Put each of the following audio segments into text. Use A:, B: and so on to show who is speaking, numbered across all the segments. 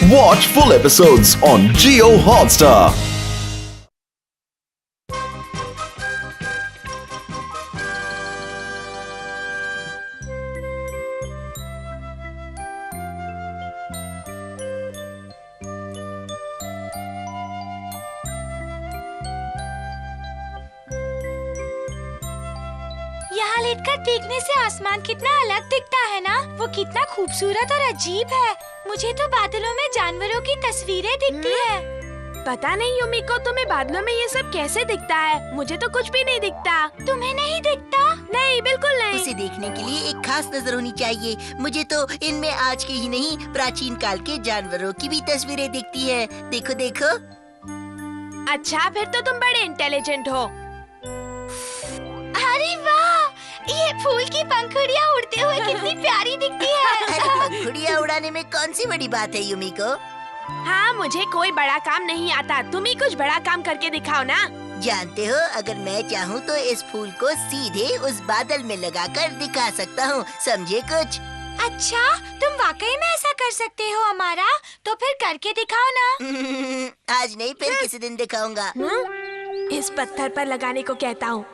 A: Watch full episodes on Jio Hotstar.
B: यहाँ लेटकर देखने से आसमान कितना अलग दिखता है ना। वो कितना खूबसूरत और अजीब है। मुझे तो बादलों में जानवरों की तस्वीरें दिखती है।
C: पता नहीं युमिको, तुम्हें बादलों में ये सब कैसे दिखता है? मुझे तो कुछ भी नहीं दिखता।
B: तुम्हें नहीं दिखता?
C: नहीं, बिल्कुल नहीं।
D: उसे देखने के लिए एक खास नजर होनी चाहिए। मुझे तो इनमें आज के ही नहीं, प्राचीन काल के जानवरों की भी तस्वीरें दिखती है। देखो देखो।
C: अच्छा, फिर तो तुम बड़े इंटेलिजेंट हो।
B: अरे वाह, ये फूल की पंखुड़ियाँ उड़ते हुए कितनी प्यारी दिखती है।
D: अरे पंखुड़ियाँ उड़ाने में कौन सी बड़ी बात है युमिको?
C: हाँ, मुझे कोई बड़ा काम नहीं आता। तुम ही कुछ बड़ा काम करके दिखाओ ना।
D: जानते हो, अगर मैं चाहूँ तो इस फूल को सीधे उस बादल में लगाकर दिखा सकता हूँ। समझे कुछ?
B: अच्छा, तुम वाकई में ऐसा कर सकते हो हमारा? तो फिर करके दिखाओ ना।
D: आज नहीं, फिर किसी दिन दिखाऊंगा।
C: इस पत्थर पर लगाने को कहता हूँ।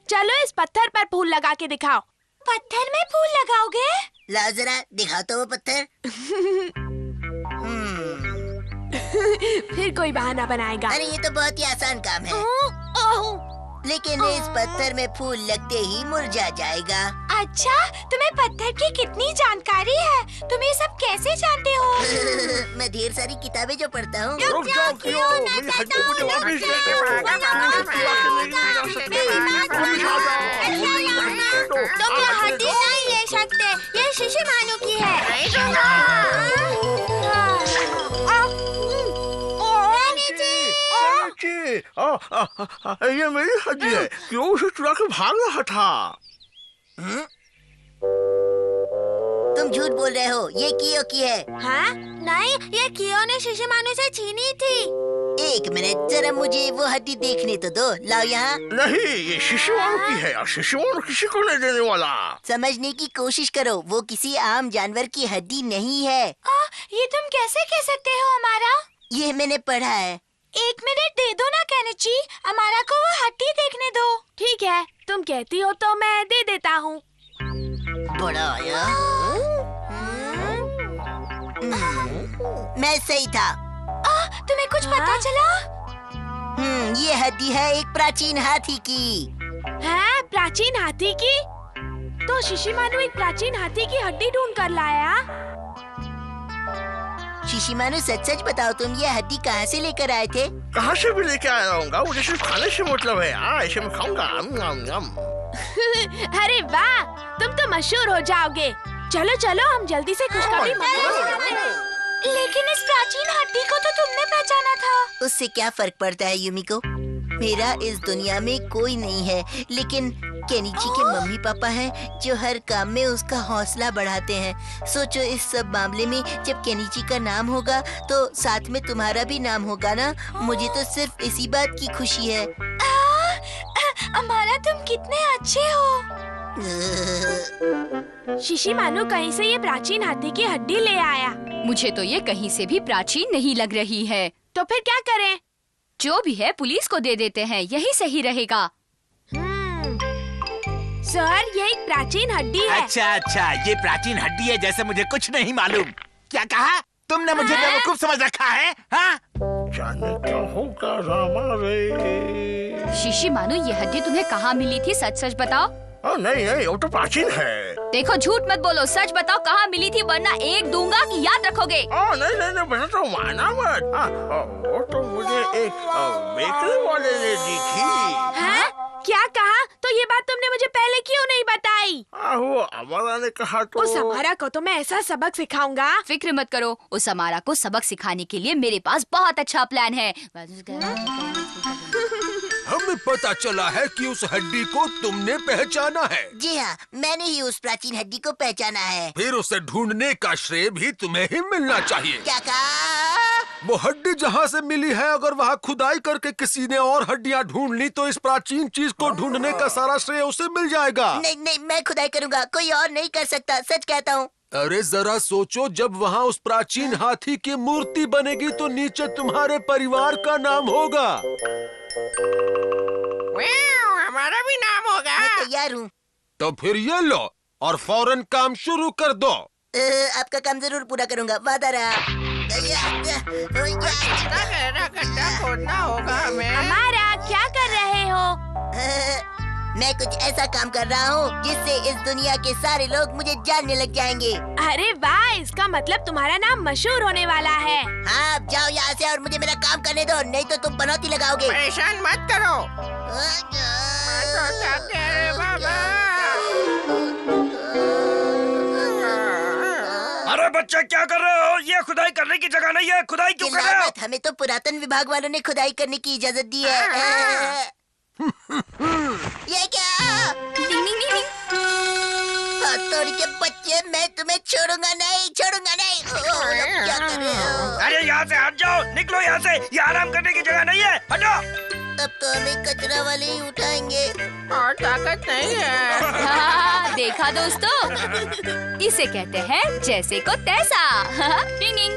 C: चलो, इस पत्थर पर फूल लगा के दिखाओ।
B: पत्थर में फूल लगाओगे?
D: लाओ जरा, दिखाओ तो वो पत्थर।
C: फिर कोई बहाना बनाएगा।
D: अरे ये तो बहुत ही आसान काम है, लेकिन इस पत्थर में फूल लगते ही मुरझा जाएगा।
B: अच्छा, तुम्हें पत्थर की कितनी जानकारी है। तुम ये सब कैसे जानते हो?
D: मैं ढेर सारी किताबें जो पढ़ता हूँ।
B: तुम ये हड्डी नहीं ले सकते, ये शिशुमानु की है।
E: ये मेरी हड्डी है, क्यों उसे चुरा के भाग रहा था?
D: तुम झूठ बोल रहे हो, ये कियो की है।
B: हाँ? नहीं, ये कियो ने शिशुमानु से छीनी थी।
D: एक मिनट, जरा मुझे वो हड्डी देखने तो दो। लाओ यहाँ।
E: नहीं, ये शिशुमानु की है और शिशुमानु किसी को नहीं देने वाला।
D: समझने की कोशिश करो, वो किसी आम जानवर की हड्डी नहीं है।
B: ये तुम कैसे कह सकते हो हमारा?
D: ये मैंने पढ़ा है।
B: एक मिनट दे दो ना केनिची, हमारा को वो हड्डी देखने दो।
C: ठीक है, तुम कहती हो तो मैं दे देता हूँ।
D: बड़ा आया। मैं सही था।
B: तुम्हें कुछ पता चला?
D: ये हड्डी है एक प्राचीन हाथी की।
C: है? प्राचीन हाथी की? तो शिशिमानु एक प्राचीन हाथी की हड्डी ढूंढ कर लाया।
D: शिशिमानु, सच सच बताओ, तुम ये हड्डी कहाँ से लेकर आए थे?
E: कहाँ से भी लेके आया रहूँगा, मुझे सिर्फ खाने से मतलब है। इसे मैं खाऊंगा।
C: अरे वाह, तुम तो मशहूर हो जाओगे। चलो चलो, हम जल्दी से खुशखबरी मनाएं।
B: लेकिन इस प्राचीन हड्डी को तो तुमने पहचाना था।
D: उससे क्या फर्क पड़ता है युमिको? मेरा इस दुनिया में कोई नहीं है, लेकिन केनिची के मम्मी पापा हैं जो हर काम में उसका हौसला बढ़ाते हैं। सोचो, इस सब मामले में जब केनिची का नाम होगा तो साथ में तुम्हारा भी नाम होगा ना। मुझे तो सिर्फ इसी बात की खुशी है।
B: अमारा, तुम कितने अच्छे हो।
C: शिशिमानु कहीं से ये प्राचीन हाथी की हड्डी ले आया।
F: मुझे तो ये कहीं से भी प्राचीन नहीं लग रही है।
C: तो फिर क्या करें?
F: जो भी है पुलिस को दे देते हैं, यही सही रहेगा।
C: सर, ये एक प्राचीन हड्डी है।
G: अच्छा, ये प्राचीन हड्डी है जैसे मुझे कुछ नहीं मालूम। क्या कहा तुमने? मुझे बेवकूफ समझ रखा है? हाँ?
E: जाने क्या होगा रामा रे।
F: शिशिमानु, ये हड्डी तुम्हें कहाँ मिली थी? सच सच बताओ।
E: नहीं, वो तो प्राचीन है।
F: देखो, झूठ मत बोलो, सच बताओ कहाँ मिली थी, वरना एक दूंगा कि याद रखोगे।
E: नहीं, मैंने तो माना मत। वो तो मुझे एक बेकरी वाले ने दी थी।
C: हैं? क्या कहा? तो ये बात तुमने मुझे पहले क्यों नहीं बताई?
E: वो अमारा ने कहा तो।
C: उस अमारा को तो मैं ऐसा सबक सिखाऊंगा।
F: फिक्र मत करो, उस अमारा को सबक सिखाने के लिए मेरे पास बहुत अच्छा प्लान है।
H: हमें पता चला है कि उस हड्डी को तुमने पहचाना है।
D: जी हाँ, मैंने ही उस प्राचीन हड्डी को पहचाना है।
H: फिर उसे ढूंढने का श्रेय भी तुम्हें ही मिलना चाहिए।
D: क्या कहा?
H: वो हड्डी जहाँ से मिली है, अगर वहाँ खुदाई करके किसी ने और हड्डियाँ ढूंढ ली तो इस प्राचीन चीज को ढूंढने का सारा श्रेय उसे मिल जाएगा।
D: नहीं, मैं खुदाई करूँगा, कोई और नहीं कर सकता, सच कहता हूँ।
H: अरे जरा सोचो, जब वहाँ उस प्राचीन हाथी की मूर्ति बनेगी तो नीचे तुम्हारे परिवार का नाम होगा।
E: हमारा भी नाम होगा।
D: मैं तैयार हूँ।
H: तो फिर ये लो और फौरन काम शुरू कर दो।
D: आपका काम जरूर पूरा करूँगा, वादा रहा।
E: गहरा गड्ढा खोदना होगा हमें।
C: हमारा क्या कर रहे हो?
D: मैं कुछ ऐसा काम कर रहा हूँ जिससे इस दुनिया के सारे लोग मुझे जानने लग जाएंगे।
C: अरे वाह, इसका मतलब तुम्हारा नाम मशहूर होने वाला है।
D: हाँ, आप जाओ यहाँ से और मुझे मेरा काम करने दो, नहीं तो तुम पनौती लगाओगे।
E: परेशान मत करो। बाबा।
I: अरे बच्चे क्या कर रहे हो? ये खुदाई करने की जगह नहीं है, खुदाई क्यों कर रहे हो?
D: हमें तो पुरातन विभाग वालों ने खुदाई करने की इजाजत दी है। ये क्या? हथौड़ी के बच्चे, मैं तुम्हें छोड़ूंगा नहीं, छोड़ूंगा नहीं। क्या कर रहे हो?
I: अरे यहाँ से हट जाओ, निकलो यहाँ से, ये आराम करने की जगह नहीं है, हटो।
D: अब तो हमें कचरा वाले ही उठाएंगे।
E: और ताकत नहीं है।
F: हाँ, देखा दोस्तों, इसे कहते हैं जैसे को तैसा। टिंग टिंग।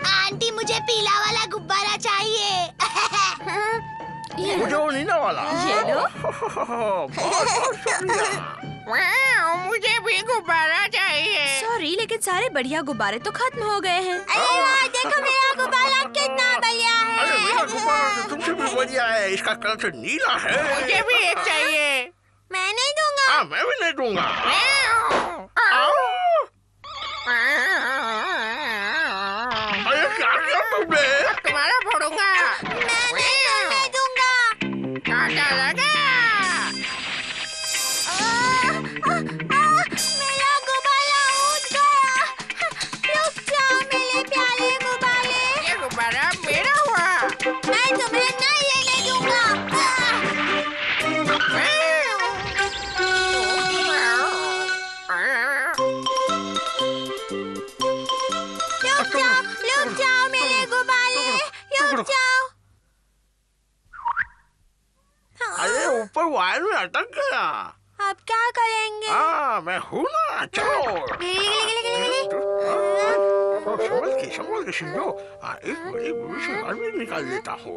B: आंटी, मुझे पीला वाला गुब्बारा चाहिए।
E: मुझे वो नीला वाला।
F: ये लो।
E: बहुत शुक्रिया। मुझे भी गुब्बारा चाहिए।
C: सॉरी, लेकिन सारे बढ़िया गुब्बारे तो खत्म हो गए हैं।
B: अरे वाह, देखो मेरा गुब्बारा कितना बढ़िया
E: अरे मेरा
B: है।
E: गुब्बारा तो तुमसे भी बढ़िया है, इसका कलर तो नीला है। मुझे भी एक चाहिए।
B: मैं नहीं दूंगा।
E: हाँ, मैं भी नहीं दूंगा। अरे क्या किया तुमने? तुम्हारा फोड़ूंगा।
B: मैं दूंगा।
E: कांटा लगा।
B: मेरा गुब्बारा उड़ गया। रुक जाओ मेरे प्यारे गुब्बारे।
E: ये गुब्बारा मेरा हुआ।
B: मैं तुम्हें नहीं लेने दूंगा। रुक जाओ मेरे गुब्बारे, रुक जाओ।
E: अरे ऊपर वायर में अटक गया।
B: अब क्या करेंगे?
E: हाँ, मैं हूँ ना, चलो। संभल के शिंजो, एक बड़ी बुरी से बार भी निकाल लेता हूँ।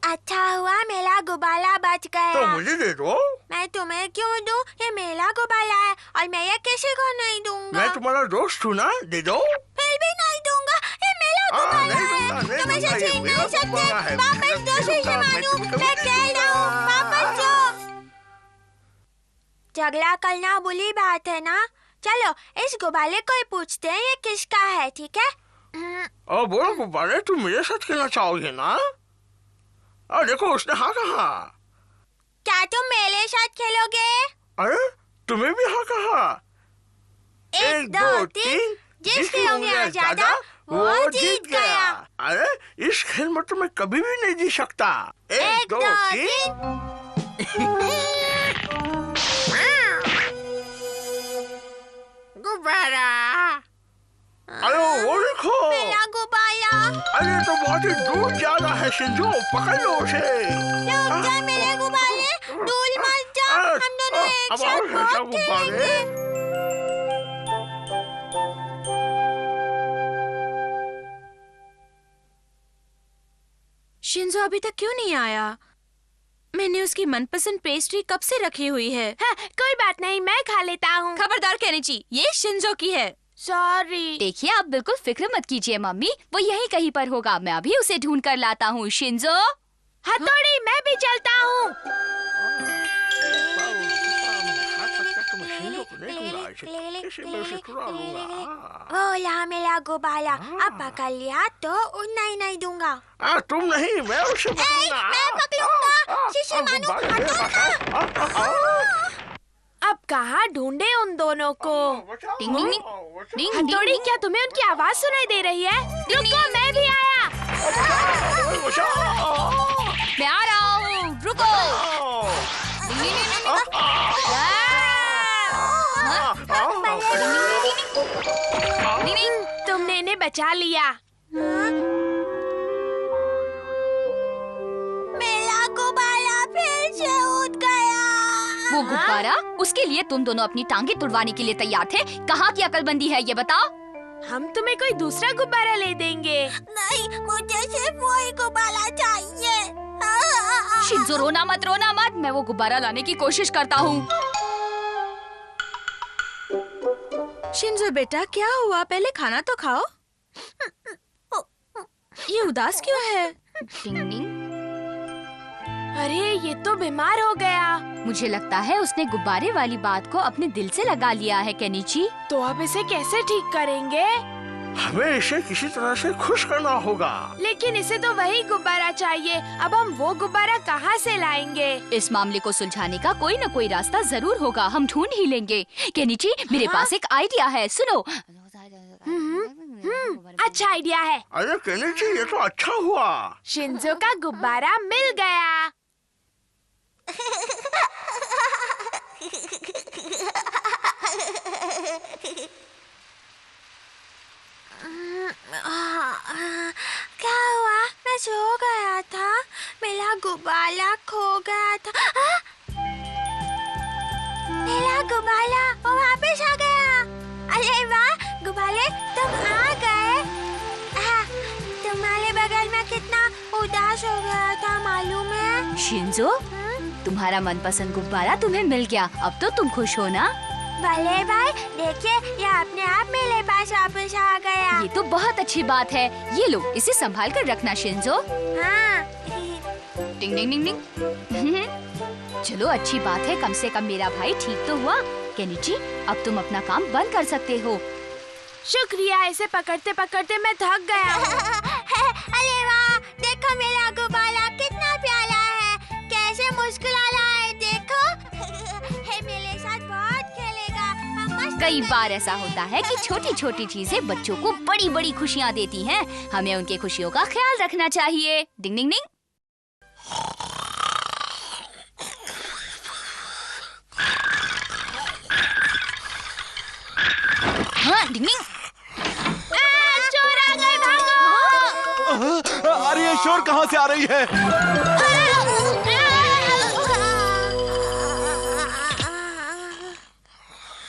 B: अच्छा हुआ मेरा गुब्बारा बच गया।
E: तो मुझे दे दो।
B: मैं तुम्हें क्यों दूं? ये मेरा गुब्बारा है और मैं ये किसी को नहीं दूंगा।
E: मैं तुम्हारा दोस्त हूँ ना, दे दो।
B: फिर भी नहीं दूंगा, ये मेरा गुब्बारा है। तुम इसे छीन नहीं सकते। वापस दो शीशे मानू, मैं कह रहा हूँ, वापस दो। झगड़ा करना बुरी बात है ना। चलो इस गुब्बारे को ही पूछते हैं ये किसका है, ठीक है?
E: बोलो गुब्बारे, तुम मेरे साथ खेलना चाहोगे ना? देखो उसने हाँ कहा।
B: क्या तुम मेरे साथ खेलोगे?
E: अरे तुम्हें भी हाँ कहा।
B: 1 2 3, जिसकी उंगलियां ज्यादा वो जीत गया।
E: अरे इस खेल में तो मैं कभी भी नहीं जीत सकता। 1 2 3। गुब्बारा। अरे वो देखो,
B: मेरा गुब्बारा।
E: अरे तो बहुत ही दूर जा रहा है शिंजो, पकड़ लो उसे।
B: रुक जा मेरे गुब्बारे, दूर मत जा, हम दोनों एक साथ बहुत खेलेंगे।
C: शिंजो अभी तक क्यों नहीं आया? मैंने उसकी मनपसंद पेस्ट्री कब से रखी हुई है। हाँ, कोई बात नहीं, मैं खा लेता हूँ। खबरदार केनिची, ये शिंजो की है। सॉरी।
F: देखिए, आप बिल्कुल फिक्र मत कीजिए मम्मी, वो यहीं कहीं पर होगा। मैं अभी उसे ढूंढ कर लाता हूँ। शिंजो,
C: हथौड़ी, मैं भी चलता हूँ।
B: बोला मेरा गुब्बारा, अब पकड़ लिया तो उड़ना ही नहीं दूंगा।
E: तुम नहीं, मैं उसे पकड़ूंगा।
B: मैं पकड़ूंगा। शीशे मानू, हटो।
C: अब कहाँ ढूंढे उन दोनों को?
F: टिंग टिंग टिंग टिंग।
C: हथौड़ी, क्या तुम्हें उनकी आवाज सुनाई दे रही है? रुको, मैं भी आया।
F: मैं आ रहा हूँ, रुको।
C: तुमने इन्हें बचा लिया।
B: मेरा गुब्बारा फिर से उड़ गया।
F: वो गुब्बारा, उसके लिए तुम दोनों अपनी टांगे तुड़वाने के लिए तैयार थे। कहाँ की अकलमंदी है ये बताओ।
C: हम तुम्हें कोई दूसरा गुब्बारा ले देंगे।
B: नहीं, मुझे सिर्फ वही गुब्बारा चाहिए।
F: शिंजो रोना मत, मैं वो गुब्बारा लाने की कोशिश करता हूँ।
C: शिंजो बेटा, क्या हुआ? पहले खाना तो खाओ। ये उदास क्यों है?
F: टिंग टिंग।
C: अरे ये तो बीमार हो गया।
F: मुझे लगता है उसने गुब्बारे वाली बात को अपने दिल से लगा लिया है केनिची।
C: तो अब इसे कैसे ठीक करेंगे?
E: हमें इसे किसी तरह से खुश करना होगा।
C: लेकिन इसे तो वही गुब्बारा चाहिए। अब हम वो गुब्बारा कहाँ से लाएंगे?
F: इस मामले को सुलझाने का कोई न कोई रास्ता जरूर होगा। हम ढूंढ ही लेंगे। केनिची, मेरे पास एक आइडिया है, सुनो।
C: अच्छा आइडिया है।
E: अरे केनिची, ये तो अच्छा हुआ।
C: शिंजो का गुब्बारा मिल गया।
B: क्या हुआ? मैं सो गया था, मेरा गुब्बारा खो गया था। मेरा गुब्बारा वो वापस आ गया। अरे वाह गुब्बारे, तुम आ गए। तुम्हारे बगल में कितना उदास हो गया था, मालूम है?
F: शिंजो, तुम्हारा मनपसंद गुब्बारा तुम्हें मिल गया। अब तो तुम खुश हो ना?
B: भले भाई, देखिए ये अपने आप मेरे पास वापस आ गया।
F: ये तो बहुत अच्छी बात है। ये लो, इसे संभाल कर रखना शिंजो।
B: हाँ।
F: टिंग टिंग टिंग टिंग। चलो अच्छी बात है, कम से कम मेरा भाई ठीक तो हुआ। केनिची, अब तुम अपना काम बंद कर सकते हो।
C: शुक्रिया, इसे पकड़ते पकड़ते मैं थक गया हूँ।
B: अरे वाह, देखो मेरा गुब्बारा कितना प्यारा है, कैसे मुस्कुरा रहा है, देखो। है मेरे साथ बहुत खेलेगा। हम मस्त
F: कई बार ऐसा होता है कि छोटी छोटी चीजें बच्चों को बड़ी बड़ी खुशियाँ देती हैं। हमें उनके खुशियों का ख्याल रखना चाहिए। डिंग डिंग डिंग। हाँ, डिंग डिंग।
C: चोर आ गए, भागो।
A: अरे ये शोर कहाँ से आ रही है?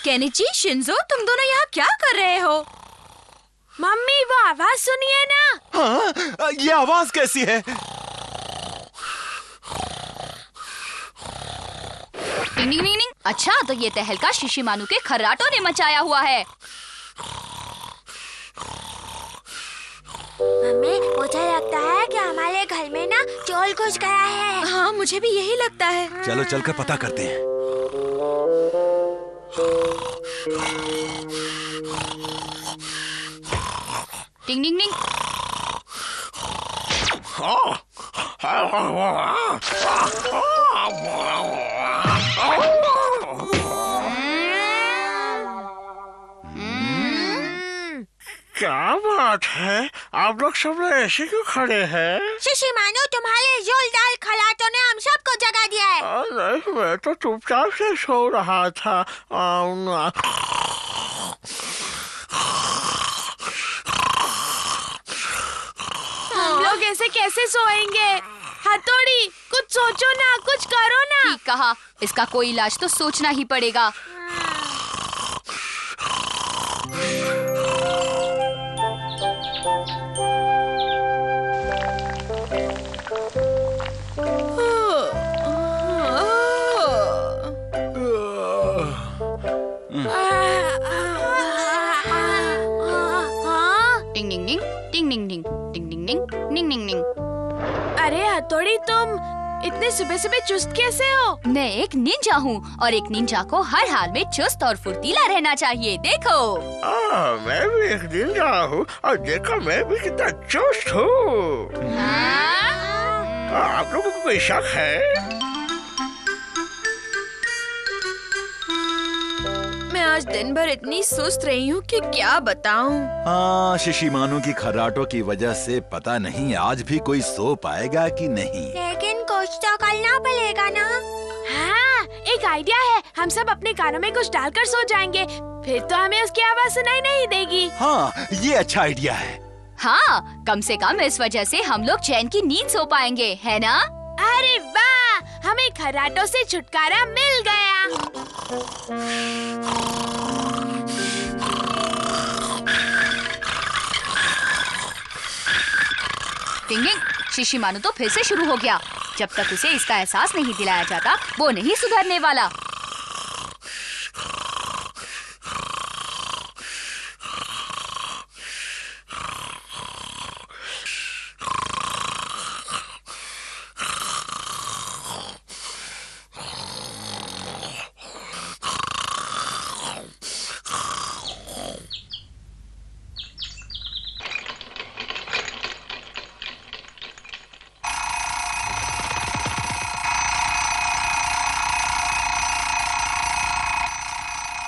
C: केनिची, शिंजो, तुम दोनों यहाँ क्या कर रहे हो? मम्मी, वो आवाज सुनिए ना।
A: हाँ, ये आवाज कैसी है?
F: डिंग डिंग डिंग। अच्छा, तो ये तहलका शिशिमानु के खर्राटों ने मचाया हुआ है।
B: मम्मी, मुझे लगता है कि हमारे घर में ना चोर घुस गया है।
C: हाँ, मुझे भी यही लगता है।
A: चलो चलकर पता करते हैं।
F: डिंग डिंग डिंग।
E: क्या बात है, आप लोग सब लोग ऐसे क्यों खड़े हैं?
B: शिशिमानु, तुम्हारे जोरदार खलाटों ने हम सबको जगा दिया है।
E: नहीं, मैं तो चुपचाप से सो रहा था।
C: हम लोग ऐसे कैसे सोएंगे? हथौड़ी, कुछ सोचो ना, कुछ करो ना।
F: ठीक कहा, इसका कोई इलाज तो सोचना ही पड़ेगा। टिंग टिंग टिंग टिंग टिंग टिंग टिंग टिंग टिंग टिंग टिंग टिंग।
C: अरे हथौड़ी, तुम इतने सुबह सुबह चुस्त कैसे हो?
F: मैं एक निंजा हूँ और एक निंजा को हर हाल में चुस्त और फुर्तीला रहना चाहिए। देखो,
E: मैं भी एक निंजा हूँ और देखो मैं भी कितना चुस्त हूँ। आप लोगों को कोई शक है?
C: मैं आज दिन भर इतनी सुस्त रही हूँ कि क्या बताऊँ।
A: हाँ, शिशिमानु की खर्राटों की वजह से पता नहीं आज भी कोई सो पाएगा कि नहीं।
B: लेकिन कुछ तो करना पड़ेगा ना। हाँ,
C: एक आइडिया है, हम सब अपने कानों में कुछ डालकर सो जाएंगे, फिर तो हमें उसकी आवाज सुनाई नहीं देगी।
A: हाँ, ये अच्छा आइडिया है।
F: हाँ, कम से कम इस वजह से हम लोग चैन की नींद सो पाएंगे, है ना?
C: अरे वाह, हमें खर्राटों से छुटकारा मिल गया।
F: टिंगिंग, शिशिमानु तो फिर से शुरू हो गया। जब तक उसे इसका एहसास नहीं दिलाया जाता, वो नहीं सुधरने वाला।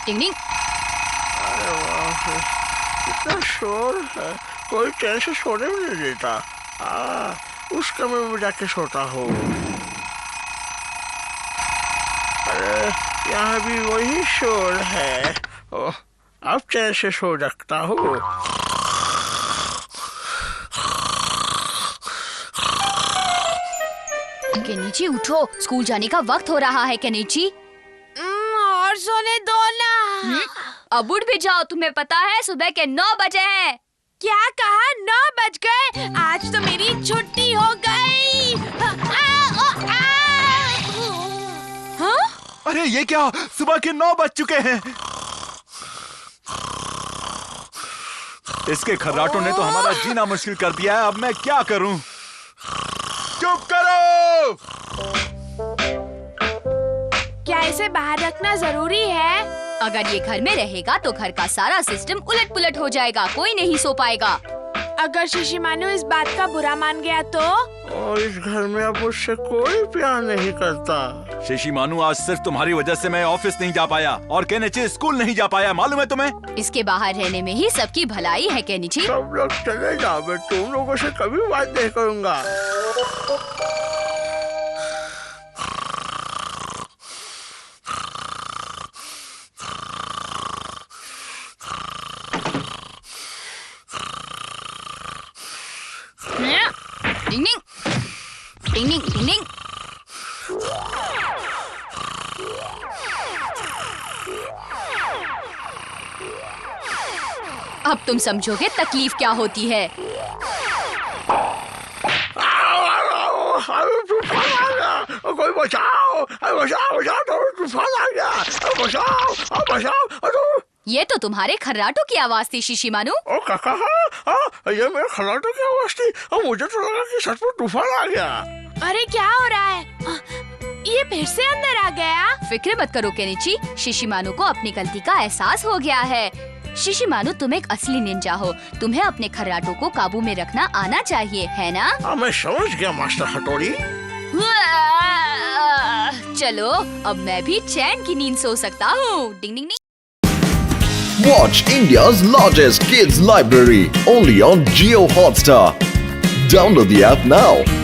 F: टिंगिंग,
E: अरे वाह, कितना शोर है, कोई चैन से सोने भी नहीं देता। उस कमरे में जाके सोता हूँ। अरे यहाँ भी वही शोर है। ओह, अब चैन से सो सकता हूँ।
F: केनिची उठो, स्कूल जाने का वक्त हो रहा है। केनिची,
C: और सोने दो ना।
F: अब उठ भी जाओ, तुम्हें पता है सुबह के 9 बजे हैं।
C: क्या कहा? 9 बज गए? आज तो मेरी छुट्टी हो गई। हाँ?
A: अरे ये क्या, सुबह के 9 बज चुके हैं। इसके खर्राटों ने तो हमारा जीना मुश्किल कर दिया है। अब मैं क्या करूं? चुप करो!
C: क्या इसे बाहर रखना जरूरी है?
F: अगर ये घर में रहेगा तो घर का सारा सिस्टम उलट-पुलट हो जाएगा, कोई नहीं सो पाएगा।
C: अगर शिशिमानु इस बात का बुरा मान गया तो?
E: और इस घर में अब मुझसे कोई प्यार नहीं करता।
A: शिशिमानु, आज सिर्फ तुम्हारी वजह से मैं ऑफिस नहीं जा पाया और केनिची स्कूल नहीं जा पाया, मालूम है तुम्हें?
F: इसके बाहर रहने में ही सबकी भलाई है केनिची।
E: सब लोग चले जाओ, मैं तुम लोगों से कभी बात नहीं करूँगा।
F: टिंग टिंग, टिंग टिंग, टिंग टिंग। अब तुम समझोगे तकलीफ क्या होती है।
E: तूफान आ गया, कोई बचाओ, बचाओ, बचाओ, तूफान आ गया, बचाओ, बचाओ।
F: ये तो तुम्हारे खर्राटों की आवाज थी शिशिमानु।
E: ओ काका, ये मेरे खर्राटों की आवाज थी। मुझे तो लगा कि सच में तूफान आ गया।
C: अरे क्या हो रहा है? ये फिर से अंदर आ गया।
F: फिक्र मत करो केनिची, शिशिमानु को अपनी गलती का एहसास हो गया है। शिशिमानु, तुम एक असली निंजा हो, तुम्हें अपने खर्राटों को काबू में रखना आना चाहिए, है ना?
E: मैं समझ गया मास्टर हथौड़ी।
F: चलो, अब मैं भी चैन की नींद सो सकता हूँ। डिंग डिंग डिंग।
J: Watch India's largest kids library only on Jio Hotstar. Download the app now.